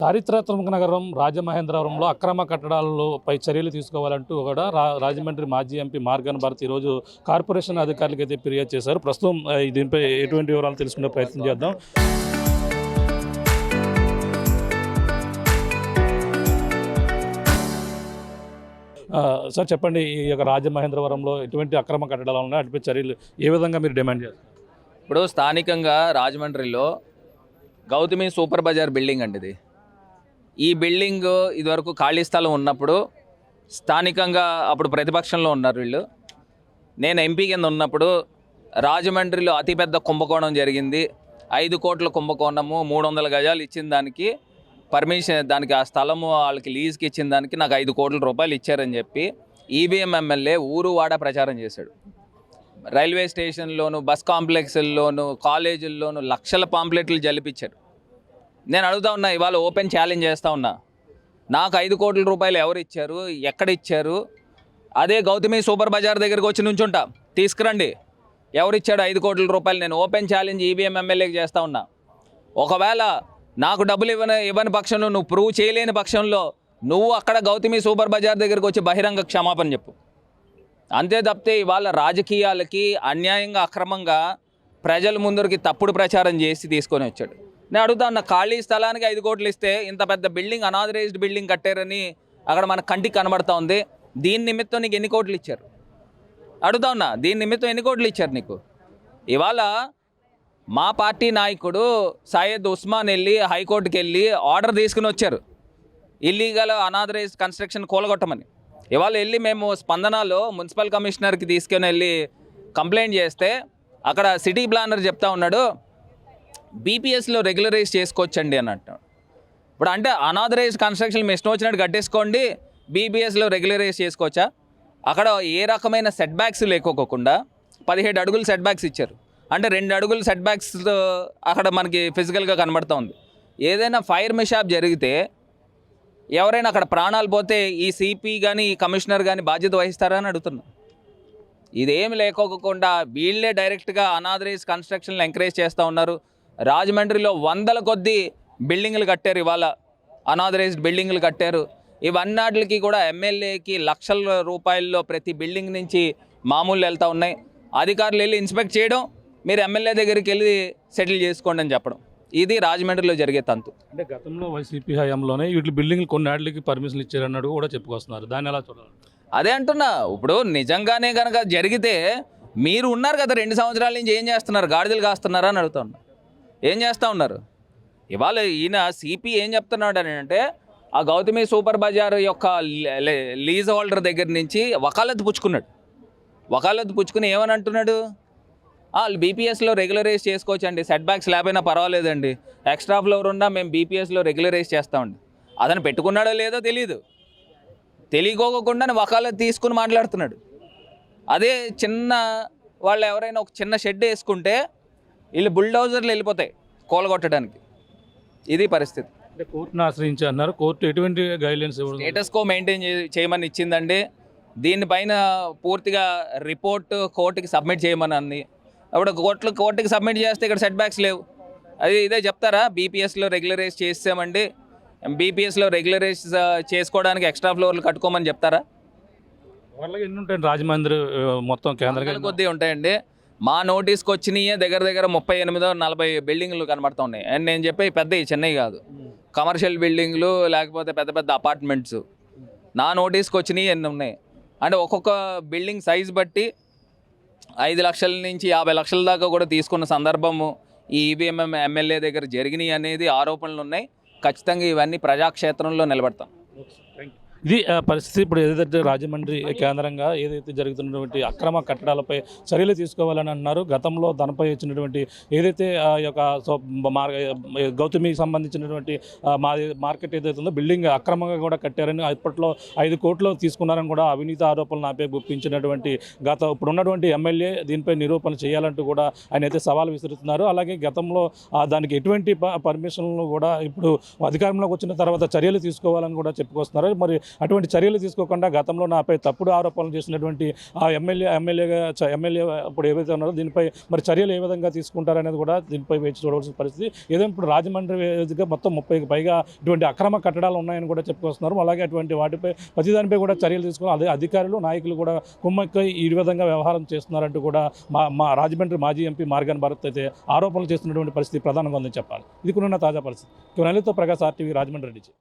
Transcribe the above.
చారిత్రాత్మక నగరం రాజమహేంద్రవరంలో అక్రమ కట్టడాలపై చర్యలు తీసుకోవాలంటూ కూడా రాజమండ్రి మాజీ ఎంపీ మార్గాన్ భారత్ ఈరోజు కార్పొరేషన్ అధికారులకు అయితే ఫిర్యాదు చేశారు. ప్రస్తుతం దీనిపై ఎటువంటి వివరాలు తెలుసుకునే ప్రయత్నం చేద్దాం. సార్ చెప్పండి, ఈ యొక్క రాజమహేంద్రవరంలో ఎటువంటి అక్రమ కట్టడాలు ఉన్నాయి, అటుపై చర్యలు ఏ విధంగా మీరు డిమాండ్ చేస్తారు? ఇప్పుడు స్థానికంగా రాజమండ్రిలో గౌతమి సూపర్ బజార్ బిల్డింగ్ అండి ఇది. ఈ బిల్డింగ్ ఇదివరకు ఖాళీ స్థలం ఉన్నప్పుడు స్థానికంగా అప్పుడు ప్రతిపక్షంలో ఉన్నారు వీళ్ళు. నేను ఎంపీ కింద ఉన్నప్పుడు రాజమండ్రిలో అతిపెద్ద కుంభకోణం జరిగింది. 5 కోట్ల కుంభకోణము, 300 గజాలు ఇచ్చిన దానికి పర్మిషన్, దానికి ఆ స్థలము వాళ్ళకి లీజ్కి ఇచ్చిన దానికి నాకు 5 కోట్ల రూపాయలు ఇచ్చారని చెప్పి ఈవీఎం ఎమ్మెల్యే ఊరు వాడ ప్రచారం చేశాడు. రైల్వే స్టేషన్లోను, బస్ కాంప్లెక్స్ల్లోను, కాలేజీల్లోనూ లక్షల పాంప్లెట్లు జలిపించాడు. నేను అడుగుతా ఉన్నా, ఇవాళ ఓపెన్ ఛాలెంజ్ చేస్తూ ఉన్నా, నాకు 5 కోట్ల రూపాయలు ఎవరు ఇచ్చారు, ఎక్కడ ఇచ్చారు? అదే గౌతమి సూపర్ బజార్ దగ్గరికి వచ్చి నుంచుంటా, తీసుకురండి ఎవరిచ్చాడు 5 కోట్ల రూపాయలు. నేను ఓపెన్ ఛాలెంజ్ ఈవీఎం ఎమ్మెల్యేకి చేస్తూ ఉన్నా. ఒకవేళ నాకు డబ్బులు ఇవ్వని పక్షంలో, నువ్వు ప్రూవ్ చేయలేని పక్షంలో నువ్వు అక్కడ గౌతమి సూపర్ బజార్ దగ్గరికి వచ్చి బహిరంగ క్షమాపణ చెప్పు. అంతే తప్పితే ఇవాళ రాజకీయాలకి అన్యాయంగా అక్రమంగా ప్రజల ముందరికి తప్పుడు ప్రచారం చేసి తీసుకొని వచ్చాడు. నేను అడుగుతా ఉన్నా, ఖాళీ స్థలానికి 5 కోట్లు ఇస్తే ఇంత పెద్ద బిల్డింగ్, అనాథరైజ్డ్ బిల్డింగ్ కట్టారని అక్కడ మన కంటికి కనబడతా ఉంది. దీని నిమిత్తం నీకు ఎన్ని కోట్లు ఇచ్చారు? అడుగుతా ఉన్నా, దీని నిమిత్తం ఎన్ని కోట్లు ఇచ్చారు నీకు? ఇవాళ మా పార్టీ నాయకుడు సయ్యద్ ఉస్మాన్ వెళ్ళి హైకోర్టుకి వెళ్ళి ఆర్డర్ తీసుకుని వచ్చారు, ఇల్లీగల్ అనాథరైజ్డ్ కన్స్ట్రక్షన్ కూలగొట్టమని. ఇవాళ వెళ్ళి మేము స్పందనలో మున్సిపల్ కమిషనర్కి తీసుకొని వెళ్ళి కంప్లైంట్ చేస్తే అక్కడ సిటీ ప్లానర్ చెప్తా ఉన్నాడు, బీపీఎస్లో రెగ్యులరైజ్ చేసుకోవచ్చండి అన్నట్టు. ఇప్పుడు అంటే అనాథరైజ్డ్ కన్స్ట్రక్షన్ మీ ఇష్టం వచ్చినట్టు కట్టేసుకోండి, బీపీఎస్లో రెగ్యులరైజ్ చేసుకోవచ్చా? అక్కడ ఏ రకమైన సెట్ బ్యాక్స్ లేకోకుండా 17 అడుగులు సెట్ బ్యాక్స్ ఇచ్చారు. అంటే 2 అడుగులు సెట్ బ్యాక్స్ అక్కడ మనకి ఫిజికల్గా కనబడుతూ ఉంది. ఏదైనా ఫైర్ మిషాప్ జరిగితే ఎవరైనా అక్కడ ప్రాణాలు పోతే ఈ సిపి కానీ ఈ కమిషనర్ కానీ బాధ్యత వహిస్తారా అని అడుగుతున్నా. ఇదేమి లేకోకుండా వీళ్ళే డైరెక్ట్గా అనాథరైజ్ కన్స్ట్రక్షన్లు ఎంకరేజ్ చేస్తూ ఉన్నారు. రాజమండ్రిలో 100ల కొద్దీ బిల్డింగ్లు కట్టారు, ఇవాళ అనాథరైజ్డ్ బిల్డింగ్లు కట్టారు. ఇవన్నిటికి కూడా ఎమ్మెల్యేకి లక్షల రూపాయల్లో ప్రతి బిల్డింగ్ నుంచి మామూలు వెళ్తూ ఉన్నాయి. అధికారులు వెళ్ళి ఇన్స్పెక్ట్ చేయడం, మీరు ఎమ్మెల్యే దగ్గరికి వెళ్ళి సెటిల్ చేసుకోండి అని చెప్పడం, ఇది రాజమండ్రిలో జరిగే తంతు. అంటే గతంలో వైసీపీ హయాంలోనే వీటి బిల్డింగ్లు కొన్నిటికి పర్మిషన్ ఇచ్చారన్నట్టు కూడా చెప్పుకొస్తున్నారు. దాన్ని ఎలా చూడాలి? అదే అంటున్నా, ఇప్పుడు నిజంగానే కనుక జరిగితే మీరు ఉన్నారు కదా 2 సంవత్సరాల నుంచి, ఏం చేస్తున్నారు? గాడిదలు కాస్తున్నారా అని అడుగుతా ఉన్నారు. ఏం చేస్తూ ఉన్నారు? ఇవాళ ఈయన సిపి ఏం చెప్తున్నాడు అని అంటే, ఆ గౌతమి సూపర్ బజార్ యొక్క లీజ్ హోల్డర్ దగ్గర నుంచి వకాలత్ పుచ్చుకున్నాడు. వకాలత్ పుచ్చుకుని ఏమని అంటున్నాడు, బీపీఎస్లో రెగ్యులరైజ్ చేసుకోవచ్చండి, సెట్ బ్యాక్స్ లేకపోయినా పర్వాలేదండి, ఎక్స్ట్రా ఫ్లోర్ ఉన్నా మేము బీపీఎస్లో రెగ్యులరైజ్ చేస్తామండి. అతను పెట్టుకున్నాడో లేదో తెలియదు, తెలియకోకుండా వకాలత్ తీసుకుని మాట్లాడుతున్నాడు. అదే చిన్న వాళ్ళు ఎవరైనా ఒక చిన్న షెడ్ వేసుకుంటే వీళ్ళు బుల్డోజర్లు వెళ్ళిపోతాయి కూలగొట్టడానికి. ఇది పరిస్థితి. అంటే కోర్టును ఆశ్రయించి అన్నారు. కోర్టు ఎటువంటి గైడ్లైన్స్ స్టేటస్ కో మెయింటైన్ చేయమని ఇచ్చిందండి. దీనిపైన పూర్తిగా రిపోర్ట్ కోర్టుకి సబ్మిట్ చేయమని అంది. అప్పుడు కోర్టుకి సబ్మిట్ చేస్తే ఇక్కడ సెట్ బ్యాక్స్ లేవు, అది ఇదే చెప్తారా? బీపీఎస్లో రెగ్యులరైజ్ చేసామండి, బీపీఎస్లో రెగ్యులరైజ్ చేసుకోవడానికి ఎక్స్ట్రా ఫ్లోర్లు కట్టుకోమని చెప్తారా? వాళ్ళకి ఎన్ని ఉంటాయి? రాజమండ్రి మొత్తం కేంద్ర కొద్దీ ఉంటాయండి. మా నోటీస్కి వచ్చినాయే దగ్గర 38-40 బిల్డింగ్లు కనబడుతూ ఉన్నాయి. అండ్ నేను చెప్పే పెద్దవి, చెన్నై కాదు, కమర్షియల్ బిల్డింగ్లు లేకపోతే పెద్ద పెద్ద అపార్ట్మెంట్స్ నా నోటీస్కి వచ్చినాయి ఎన్ని ఉన్నాయి. అంటే ఒక్కొక్క బిల్డింగ్ సైజ్ బట్టి 5 లక్షల నుంచి 50 లక్షల దాకా కూడా తీసుకున్న సందర్భము ఈ ఈవీఎం ఎమ్మెల్యే దగ్గర జరిగినాయి అనేది ఆరోపణలు ఉన్నాయి. ఖచ్చితంగా ఇవన్నీ ప్రజాక్షేత్రంలో నిలబడతాం. ఇది పరిస్థితి. ఇప్పుడు ఏదైతే రాజమండ్రి కేంద్రంగా ఏదైతే జరుగుతున్నటువంటి అక్రమ కట్టడాలపై చర్యలు తీసుకోవాలని అన్నారు. గతంలో దానిపై వచ్చినటువంటి ఏదైతే యొక్క గౌతమికి సంబంధించినటువంటి మార్కెట్ ఏదైతే ఉందో బిల్డింగ్ అక్రమంగా కూడా కట్టారని, అప్పట్లో 5 కోట్లు తీసుకున్నారని కూడా అవినీతి ఆరోపణలు ఆపే గుప్పించినటువంటి ఇప్పుడు ఉన్నటువంటి ఎమ్మెల్యే దీనిపై నిరూపణ చేయాలంటూ కూడా ఆయన అయితే సవాల్ విసురుతున్నారు. అలాగే గతంలో దానికి ఎటువంటి పర్మిషన్లు కూడా ఇప్పుడు అధికారంలోకి వచ్చిన తర్వాత చర్యలు తీసుకోవాలని కూడా చెప్పుకొస్తున్నారు. మరి అటువంటి చర్యలు తీసుకోకుండా గతంలో నాపై తప్పుడు ఆరోపణలు చేసినటువంటి ఆ ఎమ్మెల్యే ఇప్పుడు ఏవైతే ఉన్నారో దీనిపై మరి చర్యలు ఏ విధంగా తీసుకుంటారనేది కూడా దీనిపై వేచి చూడవలసిన పరిస్థితి. ఏదో ఇప్పుడు రాజమండ్రి వేదికగా మొత్తం 30కి పైగా ఇటువంటి అక్రమ కట్టడాలు ఉన్నాయని కూడా చెప్పుకొస్తున్నారు. అలాగే అటువంటి వాటిపై ప్రతిదానిపై కూడా చర్యలు తీసుకుని అదే అధికారులు నాయకులు కూడా కుమ్మక్కై ఈ విధంగా వ్యవహారం చేస్తున్నారంటూ కూడా మా రాజమండ్రి మాజీ ఎంపీ మార్గాన్ భరత్ అయితే ఆరోపణలు చేస్తున్నటువంటి పరిస్థితి ప్రధానంగా ఉందని చెప్పాలి. ఇది కూడా తాజా పరిస్థితి. నలితో ప్రకాశ్ RTV రాజమండ్రి నుంచి.